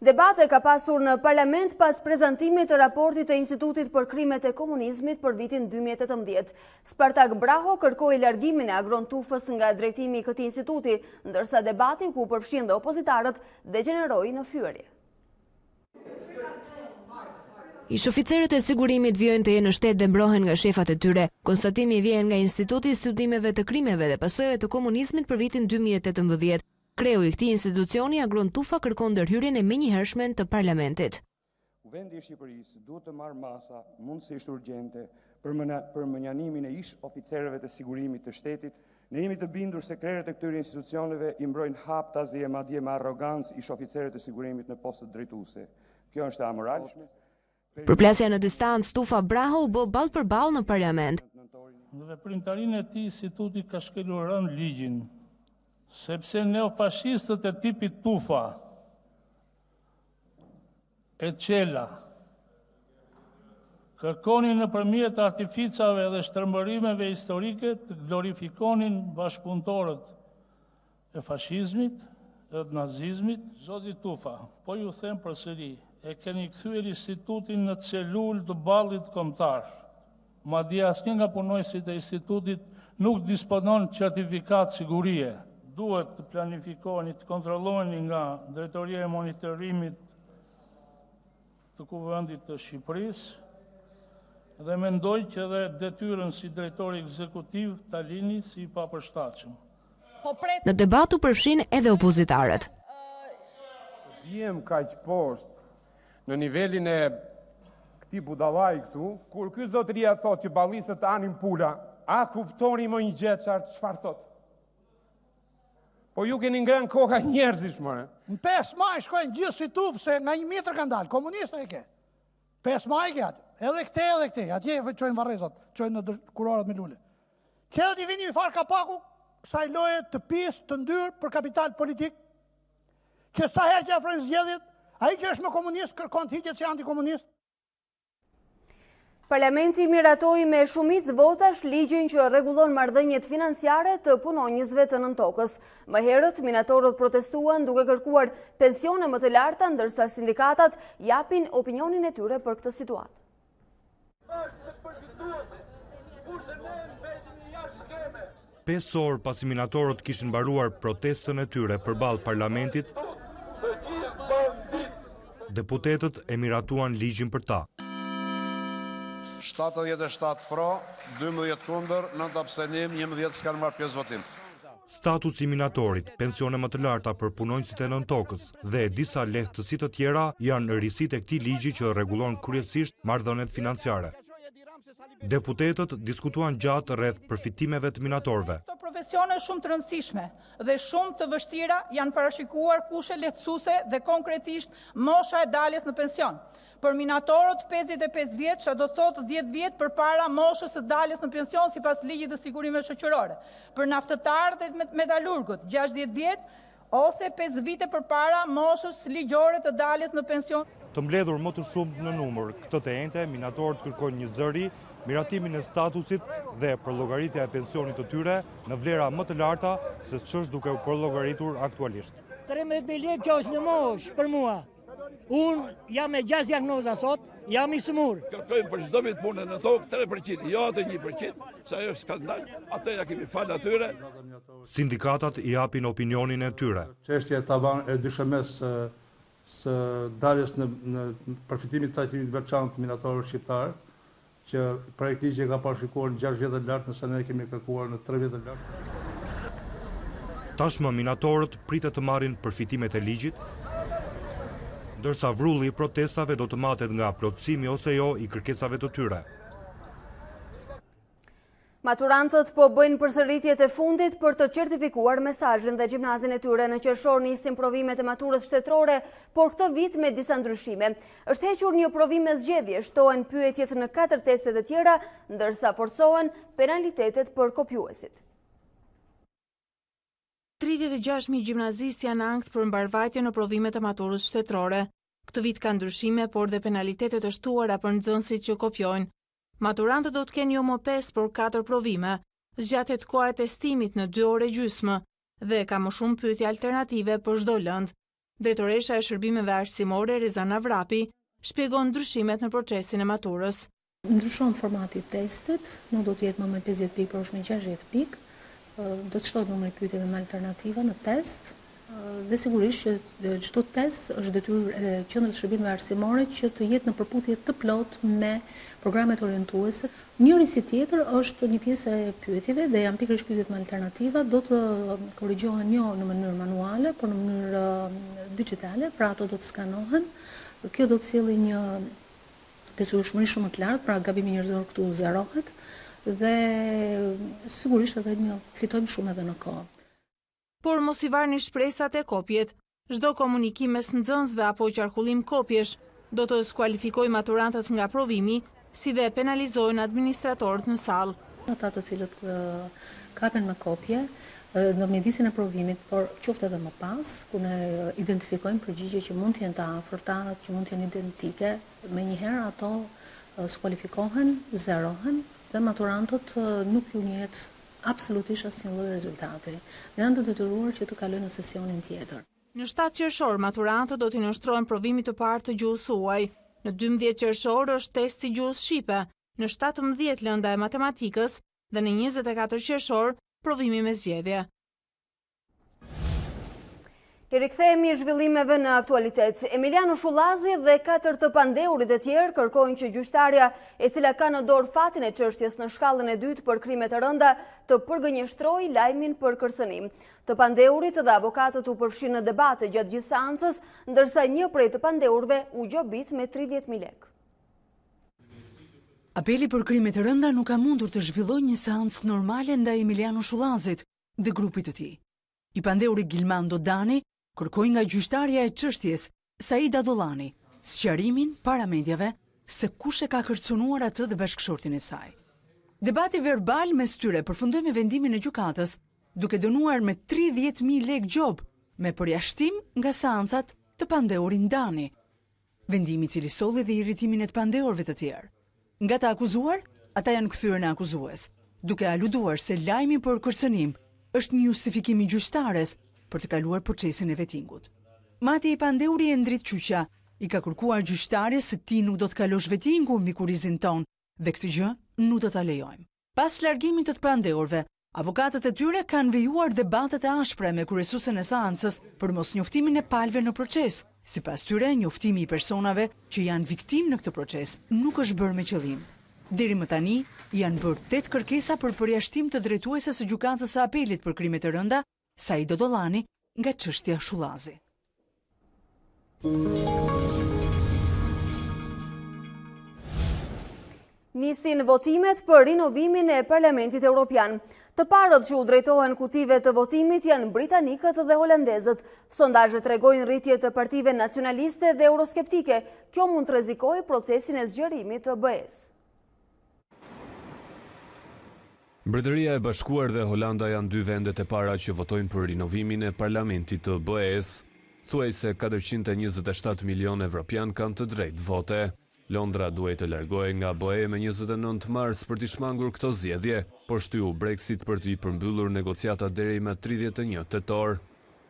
Speaker 1: Debate ka pasur në parlament pas prezantimit të raportit të Institutit për krimet e komunizmit për vitin 2018. Spartak Braho kërkoi largimin e Agron Tufës nga drejtimi i këtij instituti, ndërsa debati ku përfshin dhe opozitarët degeneroi në fyerje.
Speaker 2: Ish oficerët e sigurimit vijojnë të jenë në shtet dhe mbrohen nga shefat e tyre. Konstatimi vjen nga Instituti i Studimeve të Krimeve dhe Pasojave të Komunizmit për vitin 2018. Kreu i këtij institucioni Agron Tufa kërkon ndërhyrjen e menjëhershme të parlamentit.
Speaker 9: Vendi i Shqipërisë duhet të marrë masa mundësisht urgjente për mënjanimin e ish oficerëve të sigurimit të shtetit. Ne jemi të bindur se krerët e këtyre institucioneve i mbrojnë haptazi e madje me arrogancë ish oficerët të sigurimit në postet drejtuese. Kjo është e amoralshme.
Speaker 2: Përplasja në distancë, Tufa Braho u bë ballë për ballë në parlament.
Speaker 8: Në veprimtarinë e tij instituti ka shkelur rënd ligjin, sepse neofashistët e tipit Tufa, e Qela, kërkonin nëpërmjet artificave dhe shtërmbërimeve historike të glorifikonin bashkëpunëtorët e fashizmit, e nazizmit. Zoti Tufa, po ju them përsëri, e keni kthyer institutin në celul të ballit kombëtar. Madje asnjë nga punojësit e institutit nuk disponon certifikat sigurie. Duhet të planifikoheni, të kontrolloheni nga Drejtoria e Monitorimit të Kuvendit të Shqipërisë dhe mendoj që edhe detyrën si drejtori ekzekutiv ta lini si i papërshtatshëm.
Speaker 2: Në debat u përfshin edhe opozitarët.
Speaker 9: Jem kaq poshtë në nivelin e këtij budallaj këtu, kur ky zotëria thotë që ballisët anin pula, a kuptoni më një gjë çfarë thotë? Po ju keni ngrënë koka njerëzish, more.
Speaker 12: Në 5 maj shkojnë gjithë si tufë se nga 1 metër kanë dalë, komunista e ke. 5 maj ke atë, edhe këte, atje qojnë varrezat, qojnë në kurorat me lule. Qëllë t'i vini mi farë kapaku, kësaj loje të pisë, të ndyrë për kapital politik, që sa herë që afrojnë zgjedhjet, a i që është me komunist, kërkon të hiqet që antikomunist.
Speaker 1: Parlamenti miratoi me shumicë votash ligjin që rregullon marrëdhëniet financiare të punonjësve të nëntokës. Më herët, minatorët protestuan duke kërkuar pensione më të larta, ndërsa sindikatat japin opinionin e tyre për këtë situatë.
Speaker 13: Pesë orë pasi minatorët kishin mbaruar protestën e tyre përballë parlamentit, deputetët e miratuan ligjin për ta.
Speaker 10: 77 pro, 12 kundër, 9 abstenim, 11 s'kanë marrë pjesë votim.
Speaker 13: Statusi i minatorit, pensione më të larta për punonjësit e nëntokës dhe disa lehtësi të tjera janë risitë e këtij ligji që rregullon kryesisht marrëdhëniet financiare. Deputetët diskutuan gjatë rreth përfitimeve të minatorëve.
Speaker 14: Këto profesione shumë të rëndësishme dhe shumë të vështira janë parashikuar kushe lehtësuese dhe konkretisht mosha e daljes në pension. Për minatorët 55 vjeç, që do thotë 10 vjet përpara moshës së daljes në pension sipas ligjit të sigurimeve shoqërore. Për naftëtarët dhe metalurgët 60 vjet ose 5 vite përpara moshës ligjore të daljes në pension.
Speaker 13: Të mbledhur më të shumë në numër këtë të njëjtë, minatorët kërkojnë një zëri, miratimin e statusit dhe përllogëritja e pensionit të tyre në vlera më të larta se ç'është duke u përllogëritur aktualisht.
Speaker 15: 13.000 lekë që është në moshë për mua. Unë jam me 6 diagnoza sot, jam i smur.
Speaker 6: Kërkojmë për çdo vit punën në tokë 3%, jo atë 1%, sa ajo s'ka ndalë, atë ja kemi falë atyre.
Speaker 13: Sindikatat i japin opinionin e tyre.
Speaker 16: Çështja e tavan e dyshemës së daljes në përfitimin të trajtimit veçantë të minatorëve shqiptar, që projekt ligji ka parashikuar në 6 vjet të lartë, nëse ne kemi kërkuar në 3 vjet të lartë.
Speaker 13: Tashmë minatorët pritet të marrin përfitimet e ligjit, ndërsa vrulli i protestave do të matet nga plotësimi ose jo i kërkesave të tyre.
Speaker 1: Maturantët po bëjnë përsëritjet e fundit për të certifikuar mesazhin dhe gjimnazin e tyre. Në qershor nisin provimet e maturës shtetërore, por këtë vit me disa ndryshime. Është hequr një provim me zgjedhje, shtohen pyetjet në 4 testet e tjera, ndërsa forcohen penalitetet për kopjuesit.
Speaker 4: 36.000 gjimnazistë janë ankth për mbarvajtje në provimet e maturës shtetërore. Këtë vit ka ndryshime, por dhe penalitetet të shtuara për nxënësit që kopjojnë. Maturantët do të kenë jo më 5 por 4 provime, zgjatet koha e testimit në 2 orë e gjysmë dhe ka më shumë pyetje alternative për çdo lëndë. Drejtoresha e shërbimeve arsimore Rezana Vrapi shpjegon ndryshimet në procesin e maturës.
Speaker 17: Ndryshon formati i testit, nuk do të jetë më me 50 pikë, por është me 60 pikë. Do të shtohet numri i pyetjeve me alternativa në test. Dhe sigurisht që çdo test është detyrë e qendrës së shërbimeve arsimore që të jetë në përputhje të plotë me programet orientuese. Njëri si tjetër është një pjesë e pyetjeve dhe janë pikërisht pyetjet me alternativa, do të korrigjohen jo në mënyrë manuale, por në mënyrë digjitale, pra ato do të skanohen. Kjo do të sjellë një pjesëushmëri shumë të lartë, pra gabimi njerëzor këtu zerohet dhe sigurisht edhe fitojmë shumë edhe në kohë.
Speaker 4: Por mos i varni shpresat e kopjet. Çdo komunikim mes nxënësve apo qarkullim kopjesh do të skualifikojë maturantët nga provimi, si dhe penalizojnë administratorët në sallë.
Speaker 17: Ata të cilët kapen me kopje në mjedisin e provimit, por qoftë edhe më pas, ku ne identifikojmë përgjigje që mund të jenë të afërta, që mund të jenë identike, menjëherë ato skualifikohen, zerohen dhe maturantët nuk ju njihet absolutisht asnjë lloj rezultati. Dhe janë të detyruar që të kalojnë në sesionin tjetër.
Speaker 4: Në 7 qershor maturantët do t'i nënshtrohen provimit të parë të gjuhës huaj. Në 12 qershor është testi gjuhës shqipe, në 17 lënda e matematikës dhe në 24 qershor provimi me zgjedhje.
Speaker 1: I rikthehemi zhvillimeve në aktualitet. Emiliano Shullazi dhe 4 të pandeurit e tjerë kërkojnë që gjyqtarja e cila ka në dorë fatin e çështjes në shkallën e dytë për krime të rënda të përgënjeshtrojë lajmin për kërcënim. Të pandeurit dhe avokatët u përfshin në debate gjatë gjithë seancës, ndërsa një prej të pandeurve u gjobit me 30.000 lekë.
Speaker 18: Apeli për krime të rënda nuk ka mundur të zhvillojë një seancë normale ndaj Emiliano Shullazit dhe grupit të tij. I pandeuri Gilmando Dani kërkoi nga gjyqtarja e çështjes, Saida Dollani, sqarimin para mediave se kush e ka kërcënuar atë dhe bashkëshortin e saj. Debati verbal mes tyre përfundoi me vendimin e gjykatës, duke dënuar me 30.000 lekë gjob, me përjashtim nga seancat të pandeurin Dani. Vendimi i cili solli dhe irritimin e të pandeurve të tjerë. Nga të akuzuar, ata janë kthyer në akuzues, duke aluduar se lajmi për kërcënim është një justifikim i gjyqtares për të kaluar procesin e vettingut. Mati i pandeuri Endrit Qyqa i ka kërkuar gjyqtares se ti nuk do të kalosh vettingu mbi kurizin ton dhe këtë gjë nuk do ta lejojmë. Pas largimit të pandeurve, avokatët e tyre kanë vijuar debatet e ashpra me kryesuesen e seancës për mosnjoftimin e palëve në proces. Sipas tyre, njoftimi i personave që janë viktimë në këtë proces nuk është bërë me qëllim. Deri më tani, janë bërë 8 kërkesa për përjashtim të drejtueses së gjykatës së apelit për krime të rënda, Saida Dollani, nga çështja Shullazi.
Speaker 1: Nisin votimet për rinovimin e Parlamentit Evropian. Të parët që u drejtohen kutive të votimit janë britanikët dhe holandezët. Sondazhet tregojnë rritje të partive nacionaliste dhe euroskeptike. Kjo mund të rrezikojë procesin e zgjerimit të BE-s.
Speaker 3: Mbretëria e Bashkuar dhe Holanda janë 2 vendet e para që votojnë për rinovimin e parlamentit të BE-s. Thuajse 427 milion evropian kanë të drejtë vote. Londra duhet të largohej nga BE me 29 mars për t'i shmangur këto zgjedhje, por shtyu Brexit për t'i përmbyllur negociatat deri më 31 tetor.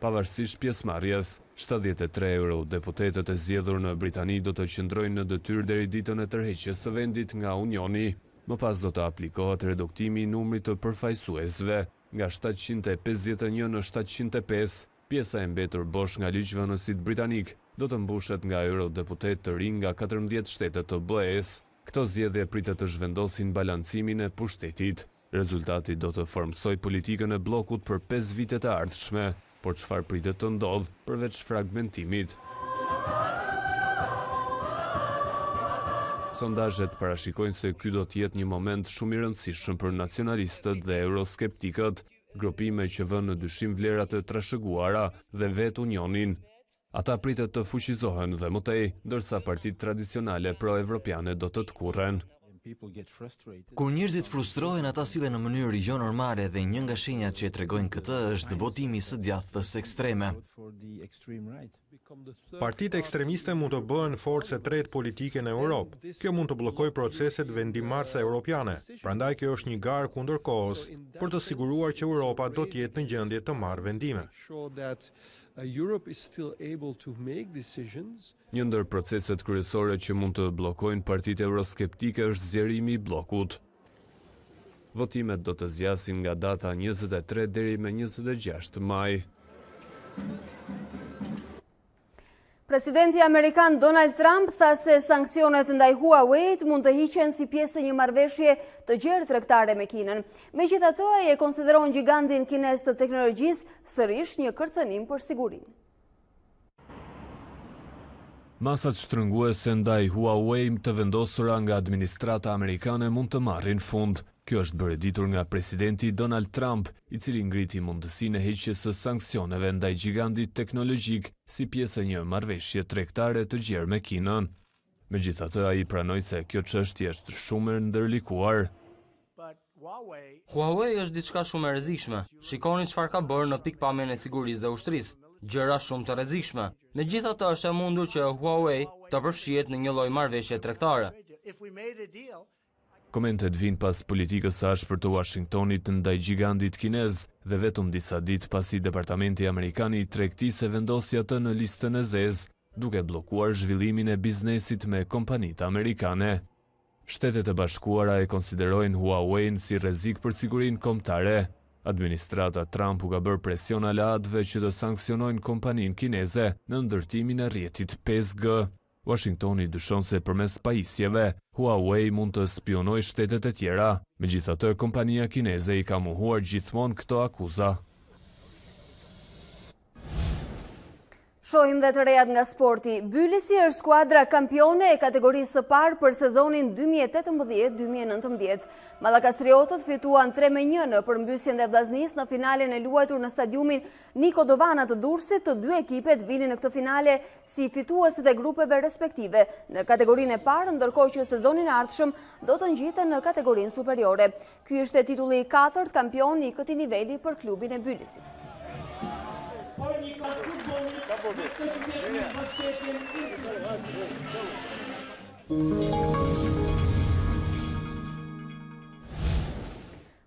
Speaker 3: Pavarësisht pjesëmarrjes, 73 eurodeputetët e zgjedhur në Britani do të qëndrojnë në detyrë deri ditën e tërheqjes së vendit nga Unioni. Më pas do të aplikohet reduktimi i numrit të përfaqësuesve nga 751 në 705. Pjesa e mbetur bosh nga ligjvënësit britanik do të mbushet nga eurodeputet të rinj nga 14 shtete të BE-s. Këto zgjedhje pritet të zhvendosin balancimin e pushtetit. Rezultati do të formsoj politikën e bllokut për 5 vite të ardhshme, por çfarë pritet të ndodh përveç fragmentimit? Sondazhet parashikojnë se ky do të jetë një moment shumë i rëndësishëm për nacionalistët dhe euroskeptikët, grupime që vënë në dyshim vlerat e trashëguara dhe vetë Unionin. Ata pritet të fuqizohen dhe më tej, ndërsa partitë tradicionale pro-evropiane do të tkurren.
Speaker 5: Kur njerëzit frustrohen, ata sillen në mënyrë jo normale dhe një nga shenjat që e tregojnë këtë është votimi së djathtës ekstreme.
Speaker 19: Partitë ekstremiste mund të bëhen forcë e tretë politike në Europë. Kjo mund të bllokojë proceset vendimmarrëse europiane. Prandaj kjo është një garë kundër kohës për të siguruar që Europa do të jetë në gjendje të marrë vendime.
Speaker 3: Një ndër proceset kryesore që mund të bllokojnë partitë euroskeptike është zgjerimi i bllokut. Votimet do të zgjasin nga data 23 deri me 26 maj.
Speaker 1: Presidenti Amerikan Donald Trump tha se sankcionet ndaj Huawei mund të hiqen si pjesë e një marrëveshje të gjerë tregtare me Kinën. Megjithatë, ai e konsideron gigantin kinez të teknologjisë sërish një kërcënim për sigurinë.
Speaker 3: Masat shtrënguese ndaj Huawei të vendosura nga administrata amerikane mund të marrin fund. Kjo është bërë ditur nga presidenti Donald Trump, i cili ngriti mundësinë e heqjes së sanksioneve ndaj gigantit teknologjik si pjesë e një marrëveshje tregtare të gjerë me Kinën. Megjithatë, ai pranoi se kjo çështje është shumë e ndërlikuar.
Speaker 20: Huawei është diçka shumë e rrezikshme. Shikoni çfarë ka bërë në pikpamjen e sigurisë dhe ushtrisë. Gjëra shumë të rrezikshme. Megjithatë, është e mundur që Huawei të përfshihet në një lloj marrëveshje tregtare.
Speaker 3: Komentet vijnë pas politikës së ashpër të Washingtonit ndaj gigantit kinez dhe vetëm disa ditë pasi Departamenti Amerikan i Tregtisë vendosi atë në listën e zezë, duke bllokuar zhvillimin e biznesit me kompanitë amerikane. Shtetet e Bashkuara e konsiderojnë Huawei si rrezik për sigurinë kombëtare. Administrata Trump u ka bërë presion aleatëve që të sanksionojnë kompaninë kineze në ndërtimin e rrjetit 5G. Washingtoni dyshon se përmes pajisjeve, Huawei mund të spionojë shtetet e tjera. Megjithatë, kompania kineze i ka mohuar gjithmonë këto akuza.
Speaker 1: Shohim dhe të rejat nga sporti. Bylisi është skuadra kampione e kategorisë së parë për sezonin 2018-2019. Mallakastriotët fituan 3-1 në përmbysjen e Vllaznisë në finalen e luajtur në stadiumin Niko Dovana të Durrësit. Të dy ekipet vinin në këtë finale si fituesit e grupeve respektive në kategorinë e parë, ndërkohë që sezonin e ardhshëm do të ngjiten në kategorinë superiore. Ky është titulli i katërt kampion i këtij niveli për klubin e Bylisit.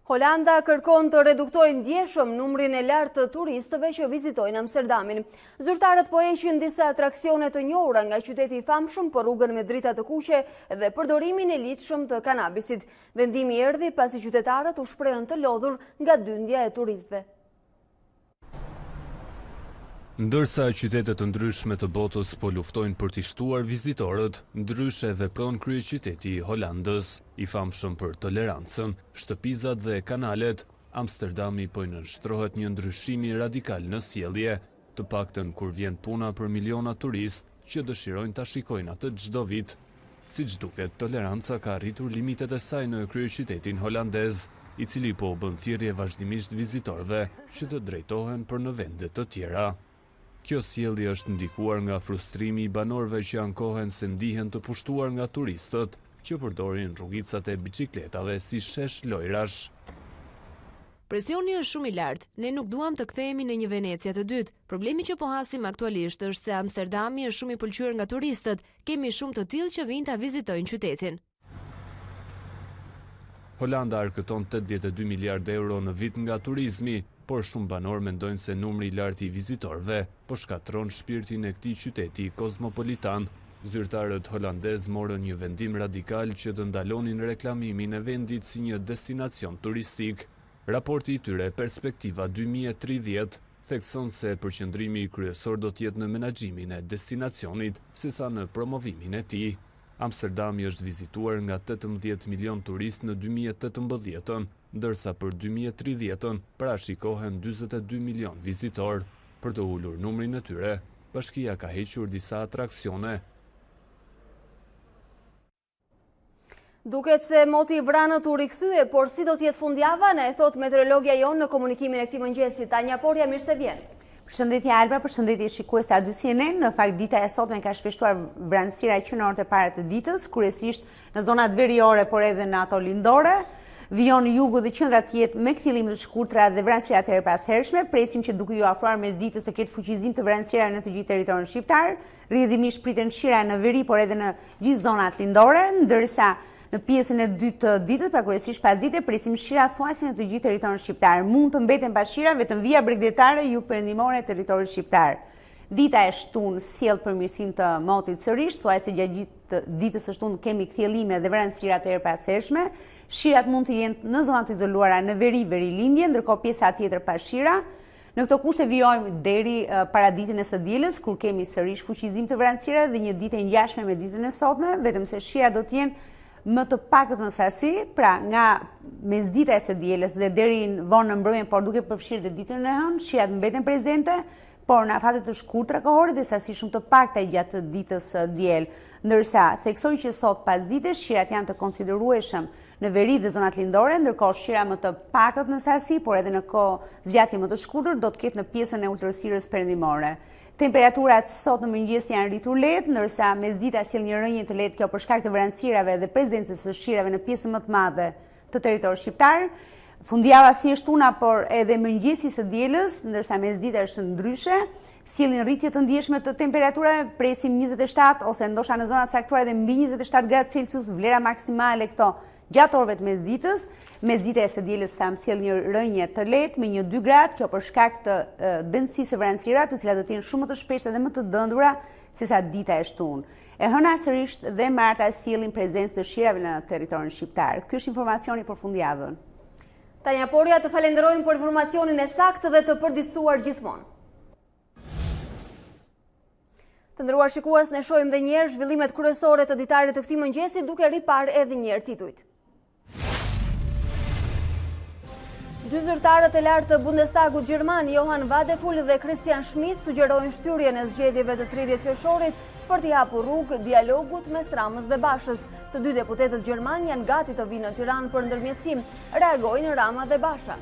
Speaker 1: Holanda kërkon të reduktojë ndjeshëm numrin e lartë të turistëve që vizitojnë Amsterdamin. Zyrtarët po heqin disa atraksione të njohura nga qyteti i famshëm për rrugën me drita të kuqe dhe përdorimin e ligjshëm të kanabisit. Vendimi erdhi pasi qytetarët u shprehën të lodhur nga dyndja e turistëve.
Speaker 3: Ndërsa qytetet të ndryshme të botës po luftojnë për t'i shtuar vizitorët, ndryshe vepron kryeqyteti i Holandës, i famshëm për tolerancën, shtëpizat dhe kanalet. Amsterdami po i nënshtrohet një ndryshimi radikal në sjellje, të paktën kur vjen puna për miliona turistë që dëshirojnë ta shikojnë atë çdo vit. Siç duket, toleranca ka arritur limitet e saj në kryeqytetin holandez, i cili po bën thirrje vazhdimisht vizitorëve që të drejtohen për në vende të tjera. Kjo sjellje është ndikuar nga frustrimi i banorëve që ankohen se ndihen të pushtuar nga turistët që përdorin rrugicat e biçikletave si shesh lojrash.
Speaker 2: Presioni është shumë i lartë. Ne nuk duam të kthehemi në një Venecia të dytë. Problemi që po hasim aktualisht është se Amsterdami është shumë i pëlqyer nga turistët. Kemi shumë të tillë që vijnë ta vizitojnë qytetin.
Speaker 3: Holanda arkëton 82 miliard euro në vit nga turizmi, por shumë banor mendojnë se numri i lartë i vizitorëve po shkatron shpirtin e këtij qyteti kozmopolitan. Zyrtarët holandez morën një vendim radikal që të ndalonin reklamimin e vendit si një destinacion turistik. Raporti i tyre Perspektiva 2030 thekson se përqendrimi kryesor do të jetë në menaxhimin e destinacionit sesa në promovimin e tij. Amsterdami është vizituar nga 18 milion turistë në 2018, ndërsa për 2030 parashikohen 42 milion vizitor. Për të ulur numrin e tyre, bashkia ka hequr disa atraksione.
Speaker 1: Duket se moti i vranët u rikthye, por si do të jetë fundjava, na e thot meteorologja jonë në komunikimin e këtij mëngjesi. Tanja Porja, mirë se vjen.
Speaker 21: Përshëndetje Alba, përshëndetje shikues të A2 CNN. Në fakt dita e sotme ka shpeshtuar vranësira që në orët e para të ditës, kryesisht në zonat veriore, por edhe në ato lindore. Vijon jugu dhe qendra të jetë me kthjellime të shkurtra dhe vranësira të herpashershme. Presim që duke ju afruar mesditës të ketë fuqizim të vranësira në të gjithë territorin shqiptar. Rrjedhimisht priten shira në veri, por edhe në gjithë zonat lindore, ndërsa në pjesën e dytë të ditës, pra kryesisht pas dite, presim shira thuajse në të gjithë territorin shqiptar. Mund të mbeten pa shira vetëm vija bregdetare jugperëndimore e territorit shqiptar. Dita e shtunë sjell përmirësim të motit sërish, thuajse gjatë gjithë ditës së shtunë kemi kthjellime dhe vranësira të herpashershme. Shirat mund të jenë në zonat izoluara në veri lindje, ndërkohë pjesa tjetër pa shira. Në këto kushte vijojmë deri para ditën e së dielës, kur kemi sërish fuqizim të vranësira dhe një ditë e ngjashme me ditën e sotme, vetëm se shirat do të jenë më të pakët në sasi, pra nga mesdita e së dielës dhe deri vonë në mbrëmje, por duke përfshirë dhe ditën e hënë, shirat mbeten prezente, por në afate të shkurtra kohore dhe sasi shumë të pakta gjatë ditës së diel. Ndërsa theksoj që sot pas ditës shirat janë të konsiderueshëm në veri dhe zonat lindore, ndërkohë shira më të pakët në sasi, por edhe në kohë zgjatje më të shkurtër do të ketë në pjesën e ultërësirës perëndimore. Temperaturat sot në mëngjes janë rritur lehtë, ndërsa mesdita sjell një rënje të lehtë kjo për shkak të vranësirave dhe prezencës së shirave në pjesën më të madhe të territorit shqiptar. Fundjava si është tuna, por edhe mëngjesi së dielës, ndërsa mesdita është ndryshe, sjellin rritje të ndjeshme të temperaturave, presim 27 ose ndoshta në zonat saktuara edhe mbi 27 gradë Celsius, vlera maksimale këto gjatë orëve të mesditës. Mesdita e së dielës sjell një rënje të lehtë me 1-2 gradë, kjo për shkak të densisë së vranësirave, të cilat do të jenë shumë më të shpeshta dhe më të dëndura sesa dita e shtunë. E hëna sërish dhe marta sjellin prezencë të shirave në territorin shqiptar. Ky është informacioni për fundjavën.
Speaker 1: Tanja Porja, të falenderojmë për informacionin e saktë dhe të përdisuar gjithmonë. Të nderuar shikues, ne shohim edhe një herë zhvillimet kryesore të ditarit të këtij mëngjesi, duke ripar edhe një herë titujt. Dy zyrtarët e lartë të Bundestagut gjerman, Johan Wadefull dhe Christian Schmidt, sugjerojnë shtyrjen e zgjedhjeve të 30 qershorit për t'i hapur rrugë dialogut mes Ramës dhe Bashës. Të dy deputetët gjerman janë gati të vinë në Tiranë për ndërmjetësim, reagojnë Rama dhe Basha.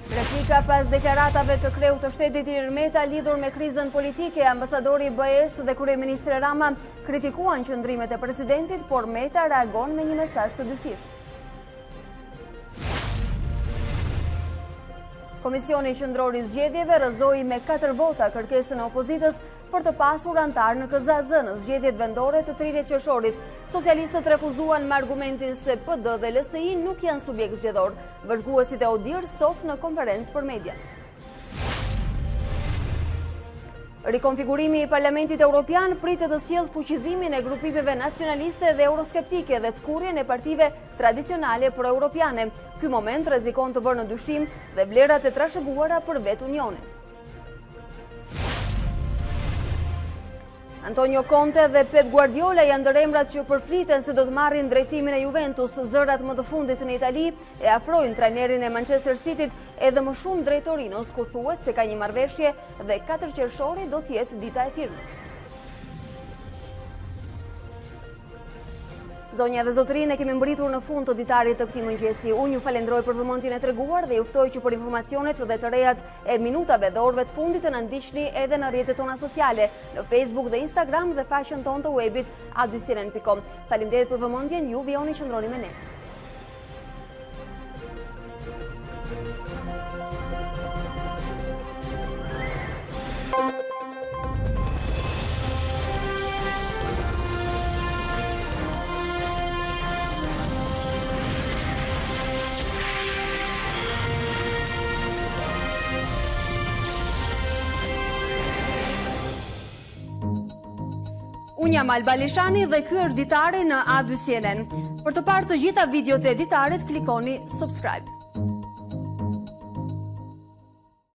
Speaker 1: Replika pas deklaratave të kreut të shtetit Ilir Meta lidhur me krizën politike, ambasadori i BE-s dhe kryeministri Rama kritikuan qëndrimet e presidentit, por Meta reagon me një mesazh të dyfishtë. Komisioni Qendror i Zgjedhjeve rrëzoi me 4 vota kërkesën e opozitës për të pasur antar në KZZ në zgjedhjet vendore të 30 qershorit. Socialistët refuzuan me argumentin se PD dhe LSI nuk janë subjekt zgjedhor. Vëzhguesit e Odir sot në konferencë për media. Rikonfigurimi i Parlamentit Evropian pritet të sjellë fuqizimin e grupimeve nacionaliste dhe euroskeptike dhe të kurrjen e partive tradicionale pro-europiane. Ky moment rrezikon të vërë në dyshim dhe vlerat e trashëguara për vetë Unionin. Antonio Conte dhe Pep Guardiola janë ndër emrat që përfliten se do të marrin drejtimin e Juventus. Zërat më të fundit në Itali e afrojnë trajnerin e Manchester Cityt edhe më shumë drejt Torinos, ku thuhet se ka një marrëveshje dhe 4 qershori do të jetë dita e firmës. Zonja dhe zotërin, e kemi mbërritur në fund të ditarit të këtij mëngjesi. Unë ju falenderoj për vëmendjen e treguar dhe ju ftoj që për informacionet dhe të rejat e minutave dhe orëve të fundit të na ndiqni edhe në rrjetet tona sociale, në Facebook dhe Instagram dhe faqen tonë të webit a2cnn.com. Faleminderit për vëmendjen, ju vijoni qëndroni me ne. Unë jam Alba Lishani dhe ky është Ditari në A2 CNN. Për të parë të gjitha videot e Ditarit, klikoni subscribe.